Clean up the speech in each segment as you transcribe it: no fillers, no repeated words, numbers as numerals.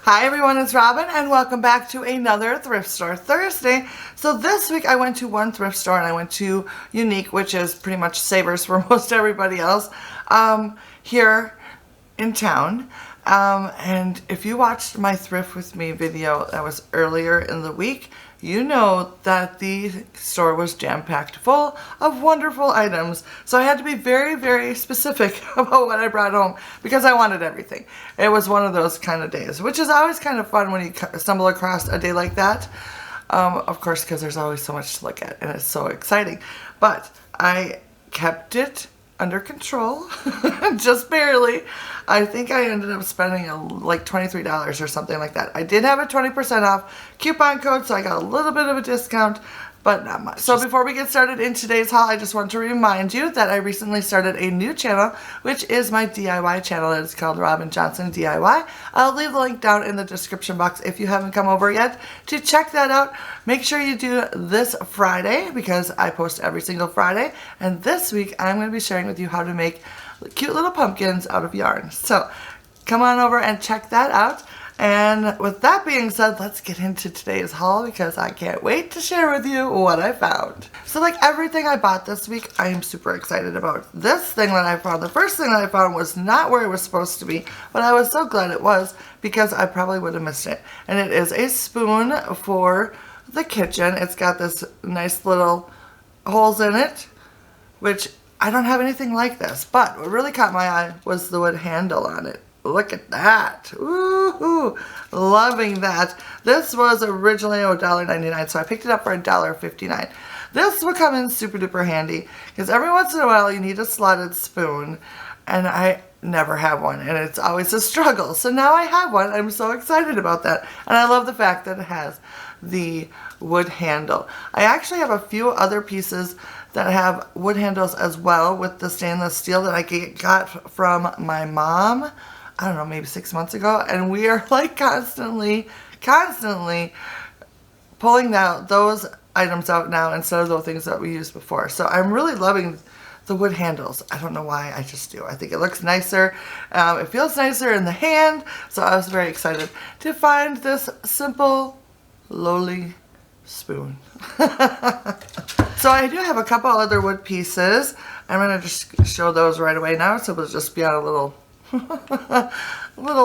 Hi everyone, it's Robin and welcome back to another Thrift Store Thursday. So this week I went to one thrift store and I went to Unique, which is pretty much Savers for most everybody else here in town. And if you watched my Thrift With Me video that was earlier in the week, you know that the store was jam-packed full of wonderful items. So I had to be very, very specific about what I brought home because I wanted everything. It was one of those kind of days, which is always kind of fun when you stumble across a day like that. Of course, because there's always so much to look at and it's so exciting. But I kept it under control, just barely. I think I ended up spending like $23 or something like that. I did have a 20% off coupon code, so I got a little bit of a discount, but not much. So before we get started in today's haul, I just want to remind you that I recently started a new channel, which is my DIY channel. It's called Robin Johnson DIY. I'll leave the link down in the description box if you haven't come over yet to check that out. Make sure you do this Friday because I post every single Friday. And this week, I'm going to be sharing with you how to make cute little pumpkins out of yarn. So come on over and check that out. And with that being said, let's get into today's haul because I can't wait to share with you what I found. So like everything I bought this week, I am super excited about. This thing that I found, the first thing that I found was not where it was supposed to be, but I was so glad it was because I probably would have missed it. And it is a spoon for the kitchen. It's got this nice little holes in it, which I don't have anything like this, but what really caught my eye was the wood handle on it. Look at that. Ooh, loving that. This was originally $1.99, so I picked it up for $1.59. This will come in super duper handy because every once in a while you need a slotted spoon and I never have one and it's always a struggle. So now I have one. I'm so excited about that. And I love the fact that it has the wood handle. I actually have a few other pieces that have wood handles as well with the stainless steel that I got from my mom. I don't know, maybe 6 months ago, and we are like constantly pulling out those items out now instead of those things that we used before. So I'm really loving the wood handles. I don't know why, I just do. I think it looks nicer. It feels nicer in the hand, so I was very excited to find this simple, lowly spoon. So I do have a couple other wood pieces. I'm going to just show those right away now, so we'll just be on a little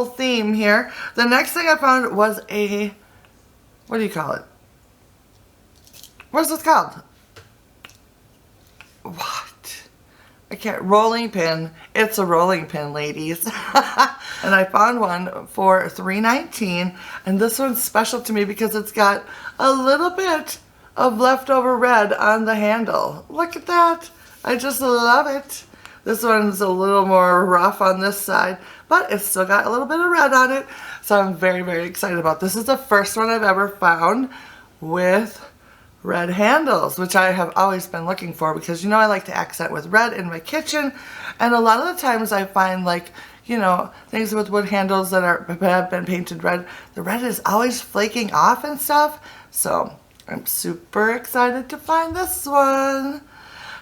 theme here. The next thing I found was a, what do you call it? What's this called? What? I can't, rolling pin. It's a rolling pin, ladies. And I found one for $3.19, and this one's special to me because it's got a little bit of leftover red on the handle. Look at that. I just love it. This one's a little more rough on this side, but it's still got a little bit of red on it. So I'm very, very excited about this. This is the first one I've ever found with red handles, which I have always been looking for because, you know, I like to accent with red in my kitchen. And a lot of the times I find, like, you know, things with wood handles that have been painted red, the red is always flaking off and stuff. So I'm super excited to find this one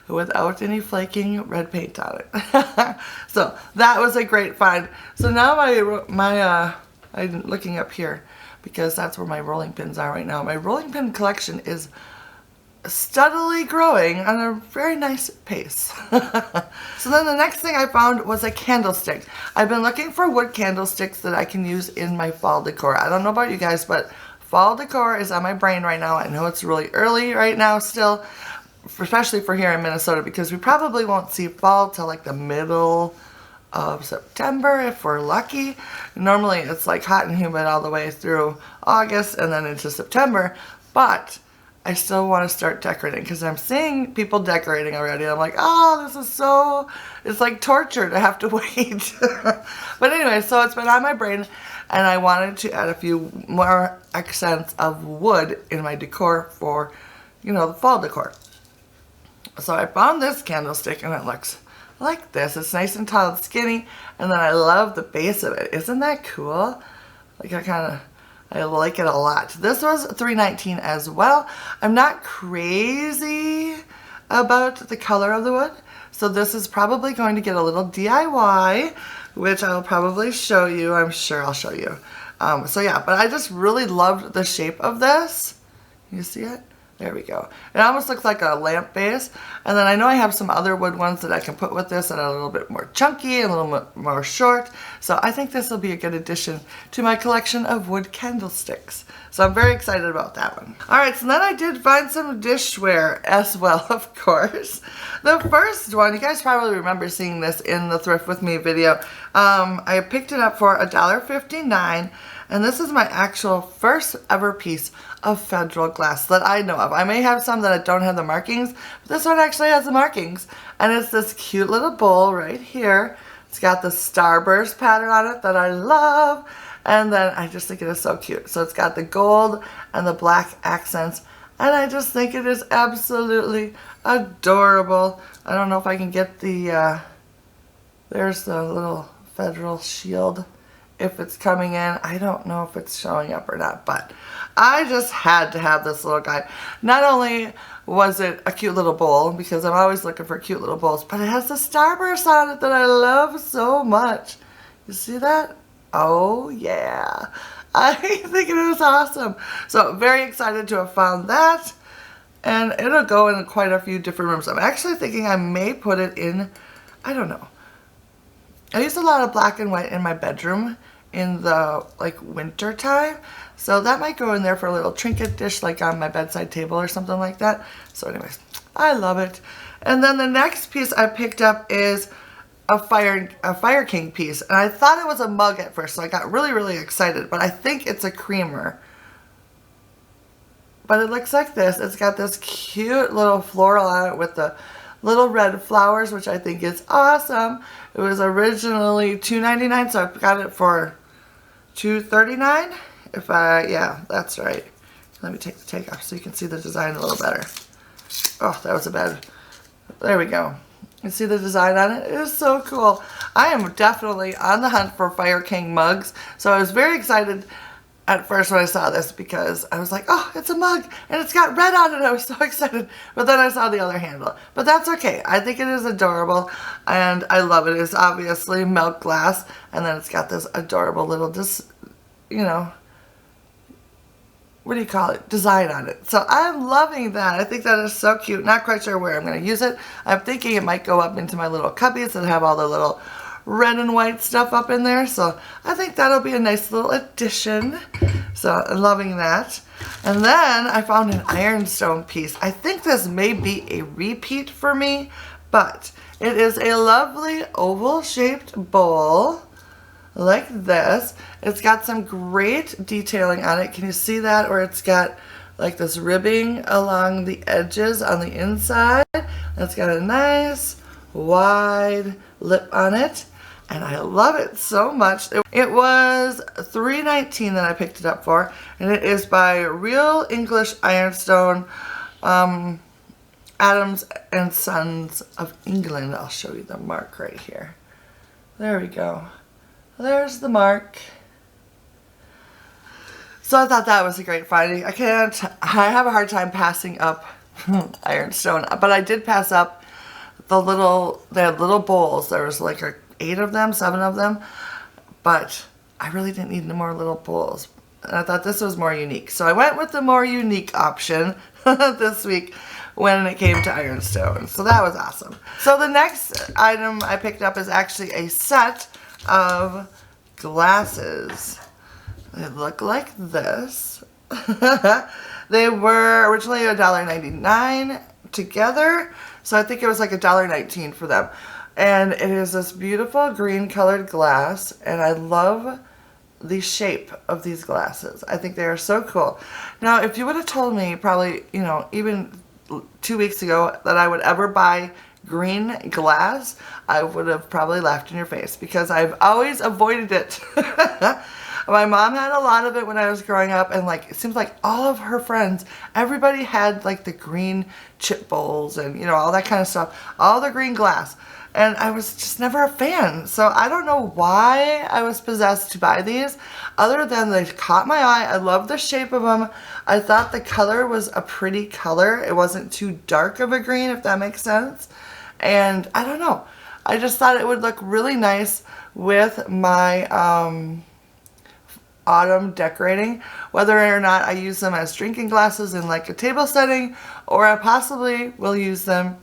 without any flaking red paint on it. So that was a great find. So now I'm looking up here because that's where my rolling pins are right now. My rolling pin collection is steadily growing on a very nice pace. So then the next thing I found was a candlestick. I've been looking for wood candlesticks that I can use in my fall decor. I don't know about you guys, but fall decor is on my brain right now. I know it's really early right now still, especially for here in Minnesota, because we probably won't see fall till like the middle of September if we're lucky. Normally it's like hot and humid all the way through August and then into September, but I still want to start decorating because I'm seeing people decorating already. I'm like, oh, this is so, it's like torture to have to wait. But anyway, so it's been on my brain and I wanted to add a few more accents of wood in my decor for, you know, the fall decor. So I found this candlestick and it looks like this. It's nice and tall and skinny, and then I love the base of it. Isn't that cool? Like I like it a lot. This was $3.19 as well. I'm not crazy about the color of the wood, so this is probably going to get a little DIY, which I'll probably show you. I'm sure I'll show you So yeah, but I just really loved the shape of this. You see it? There we go. It almost looks like a lamp base. And then I know I have some other wood ones that I can put with this that are a little bit more chunky, a little bit more short. So I think this will be a good addition to my collection of wood candlesticks. So I'm very excited about that one. Alright, so then I did find some dishware as well, of course. The first one, you guys probably remember seeing this in the Thrift With Me video. I picked it up for $1.59. And this is my actual first ever piece of Federal glass that I know of. I may have some that don't have the markings, but this one actually has the markings. And it's this cute little bowl right here. It's got the starburst pattern on it that I love. And then I just think it is so cute. So it's got the gold and the black accents. And I just think it is absolutely adorable. I don't know if I can get the, there's the little Federal shield. If it's coming in, I don't know if it's showing up or not, but I just had to have this little guy. Not only was it a cute little bowl, because I'm always looking for cute little bowls, but it has the starburst on it that I love so much. You see that? Oh yeah. I think it is awesome. So very excited to have found that. And it'll go in quite a few different rooms. I'm actually thinking I may put it in, I don't know. I use a lot of black and white in my bedroom in the winter time, so that might go in there for a little trinket dish like on my bedside table or something like that. So anyways, I love it. And then the next piece I picked up is a Fire King piece, and I thought it was a mug at first, so I got really excited, but I think it's a creamer. But it looks like this. It's got this cute little floral on it with the little red flowers, which I think is awesome. It was originally $2.99, so I got it for $2.39. Yeah, that's right. Let me take the take off so you can see the design a little better. Oh, that was a bad. There we go. You see the design on it? It is so cool. I am definitely on the hunt for Fire King mugs, so I was very excited at first when I saw this because I was like, oh, it's a mug and it's got red on it. I was so excited. But then I saw the other handle. But that's okay. I think it is adorable and I love it. It's obviously milk glass and then it's got this adorable little, you know, what do you call it? Design on it. So I'm loving that. I think that is so cute. Not quite sure where I'm going to use it. I'm thinking it might go up into my little cubbies that have all the little red and white stuff up in there, so I think that'll be a nice little addition. So I'm loving that. And then I found an ironstone piece. I think this may be a repeat for me, but it is a lovely oval shaped bowl like this. It's got some great detailing on it. Can you see that? Or it's got like this ribbing along the edges on the inside. It's got a nice wide lip on it. And I love it so much. It was $3.19 that I picked it up for. And it is by Real English Ironstone, Adams and Sons of England. I'll show you the mark right here. There we go. There's the mark. So I thought that was a great finding. I have a hard time passing up Ironstone. But I did pass up they had little bowls. There was like 8 of them, 7 of them, but I really didn't need any more little bowls. And I thought this was more unique. So I went with the more unique option this week when it came to ironstone. So that was awesome. So the next item I picked up is actually a set of glasses. They look like this. They were originally $1.99 together. So I think it was like $1.19 for them. And it is this beautiful green colored glass, and I love the shape of these glasses. I think they are so cool. Now, if you would have told me probably, you know, even 2 weeks ago that I would ever buy green glass, I would have probably laughed in your face because I've always avoided it. My mom had a lot of it when I was growing up, and like it seems like all of her friends, everybody had like the green chip bowls and, you know, all that kind of stuff, all the green glass. And I was just never a fan. So I don't know why I was possessed to buy these, other than they caught my eye. I love the shape of them. I thought the color was a pretty color. It wasn't too dark of a green, if that makes sense. And I don't know. I just thought it would look really nice with my autumn decorating, whether or not I use them as drinking glasses in like a table setting, or I possibly will use them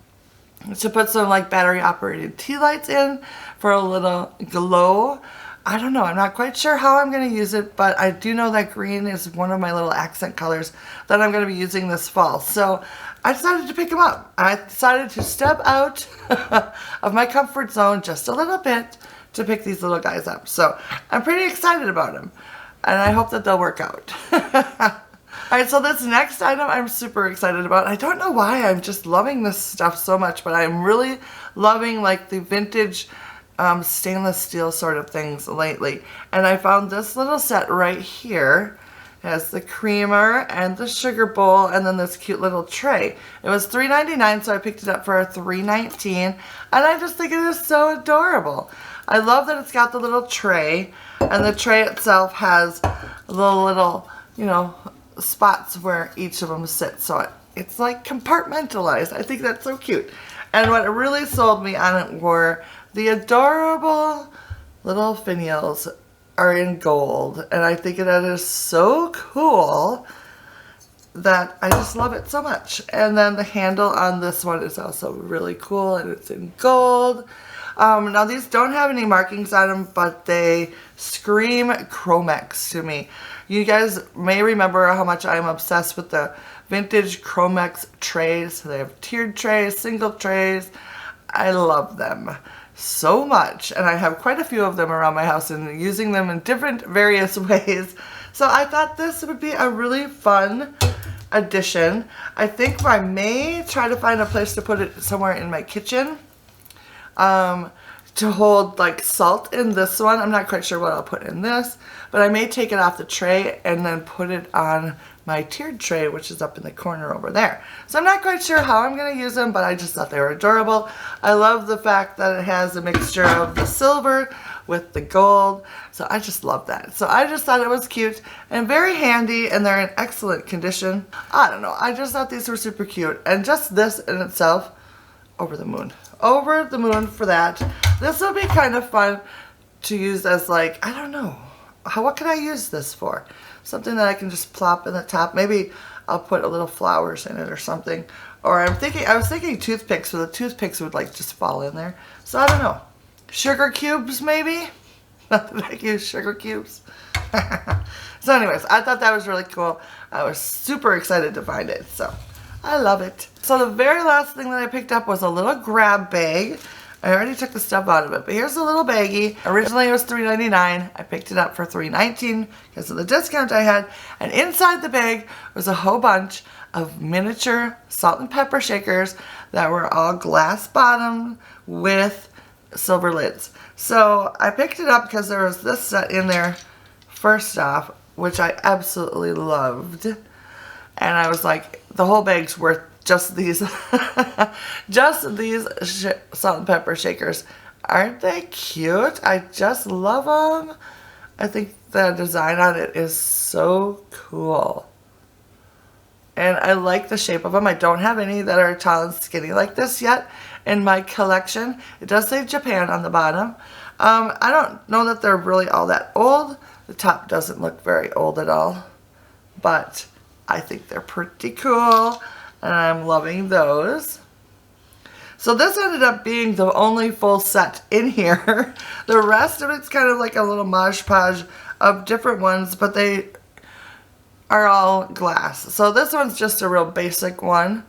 to put some like battery operated tea lights in for a little glow. I don't know, I'm not quite sure how I'm going to use it, but I do know that green is one of my little accent colors that I'm going to be using this fall. So I decided to pick them up. I decided to step out of my comfort zone just a little bit to pick these little guys up. So I'm pretty excited about them, and I hope that they'll work out. Alright, so this next item I'm super excited about. I don't know why, I'm just loving this stuff so much, but I'm really loving like the vintage stainless steel sort of things lately. And I found this little set right here. It has the creamer and the sugar bowl and then this cute little tray. It was $3.99, so I picked it up for $3.19, and I just think it is so adorable. I love that it's got the little tray, and the tray itself has little, you know, spots where each of them sit, so it's like compartmentalized. I think that's so cute. And what really sold me on it were the adorable little finials are in gold, and I think that is so cool that I just love it so much. And then the handle on this one is also really cool, and it's in gold. Now these don't have any markings on them, but they scream Chromex to me. You guys may remember how much I'm obsessed with the vintage Chromex trays. They have tiered trays, single trays. I love them so much, and I have quite a few of them around my house and using them in different various ways. So I thought this would be a really fun addition. I think I may try to find a place to put it somewhere in my kitchen. To hold like salt in this one. I'm not quite sure what I'll put in this, but I may take it off the tray and then put it on my tiered tray, which is up in the corner over there. So I'm not quite sure how I'm going to use them, but I just thought they were adorable. I love the fact that it has a mixture of the silver with the gold, so I just love that. So I just thought it was cute and very handy, and they're in excellent condition. I don't know, I just thought these were super cute, and just this in itself, over the moon. Over the moon for that. This will be kind of fun to use as like, I don't know, what can I use this for? Something that I can just plop in the top. Maybe I'll put a little flowers in it or something. Or I was thinking toothpicks, so the toothpicks would like just fall in there. So I don't know. Sugar cubes maybe? Not that I use sugar cubes. So anyways, I thought that was really cool. I was super excited to find it. So I love it. So the very last thing that I picked up was a little grab bag. I already took the stuff out of it, but here's a little baggie. Originally it was $3.99. I picked it up for $3.19 because of the discount I had. And inside the bag was a whole bunch of miniature salt and pepper shakers that were all glass bottom with silver lids. So I picked it up because there was this set in there first off, which I absolutely loved. And I was like, the whole bag's worth just these salt and pepper shakers. Aren't they cute? I just love them. I think the design on it is so cool. And I like the shape of them. I don't have any that are tall and skinny like this yet in my collection. It does say Japan on the bottom. I don't know that they're really all that old. The top doesn't look very old at all, but I think they're pretty cool, and I'm loving those. So this ended up being the only full set in here. The rest of it's kind of like a little mosh podge of different ones, but they are all glass. So this one's just a real basic one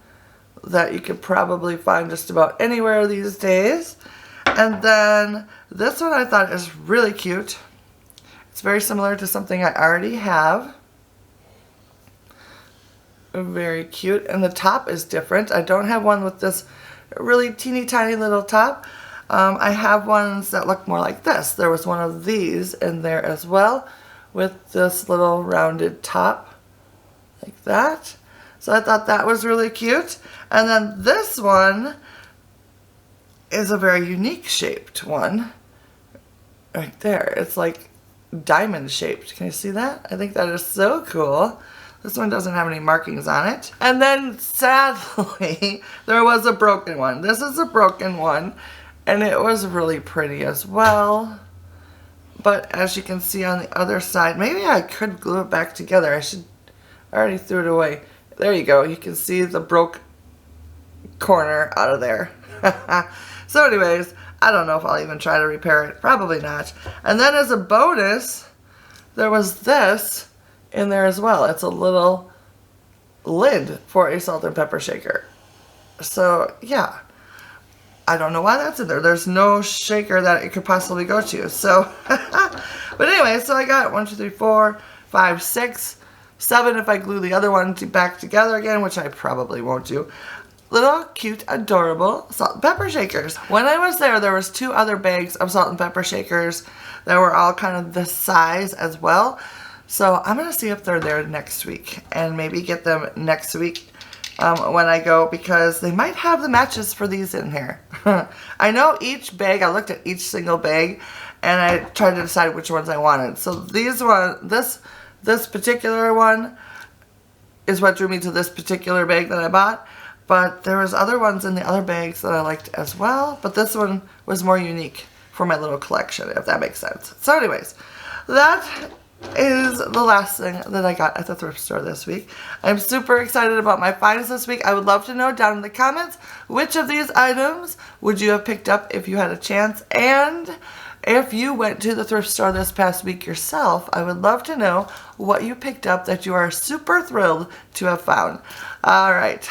that you could probably find just about anywhere these days. And then this one I thought is really cute. It's very similar to something I already have. Very cute, and the top is different. I don't have one with this really teeny tiny little top. I have ones that look more like this. There was one of these in there as well with this little rounded top like that. So I thought that was really cute. And then this one is a very unique shaped one right there. It's like diamond shaped. Can you see that? I think that is so cool. This one doesn't have any markings on it. And then sadly, there was a broken one. This is a broken one, and it was really pretty as well. But as you can see on the other side, maybe I could glue it back together. I already threw it away. There you go. You can see the broke corner out of there. So anyways, I don't know if I'll even try to repair it. Probably not. And then as a bonus, there was this in there as well. It's a little lid for a salt and pepper shaker. So yeah, I don't know why that's in there. There's no shaker that it could possibly go to. So, but anyway, so I got 1, 2, 3, 4, 5, 6, 7 if I glue the other one back together again, which I probably won't do. Little cute, adorable salt and pepper shakers. When I was there was 2 other bags of salt and pepper shakers that were all kind of this size as well. So I'm going to see if they're there next week and maybe get them next week when I go, because they might have the matches for these in here. I know each bag, I looked at each single bag and I tried to decide which ones I wanted. So this particular one is what drew me to this particular bag that I bought. But there was other ones in the other bags that I liked as well. But this one was more unique for my little collection, if that makes sense. So anyways, that is the last thing that I got at the thrift store this week. I'm super excited about my finds this week. I would love to know down in the comments which of these items would you have picked up if you had a chance. And if you went to the thrift store this past week yourself, I would love to know what you picked up that you are super thrilled to have found. All right.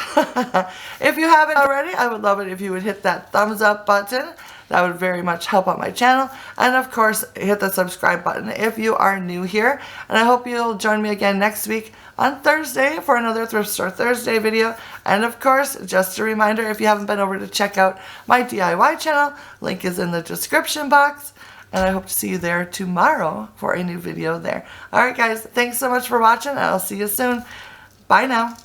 If you haven't already, I would love it if you would hit that thumbs up button. That would very much help out my channel. And of course, hit the subscribe button if you are new here. And I hope you'll join me again next week on Thursday for another Thrift Store Thursday video. And of course, just a reminder, if you haven't been over to check out my DIY channel, link is in the description box. And I hope to see you there tomorrow for a new video there. Alright guys, thanks so much for watching, and I'll see you soon. Bye now.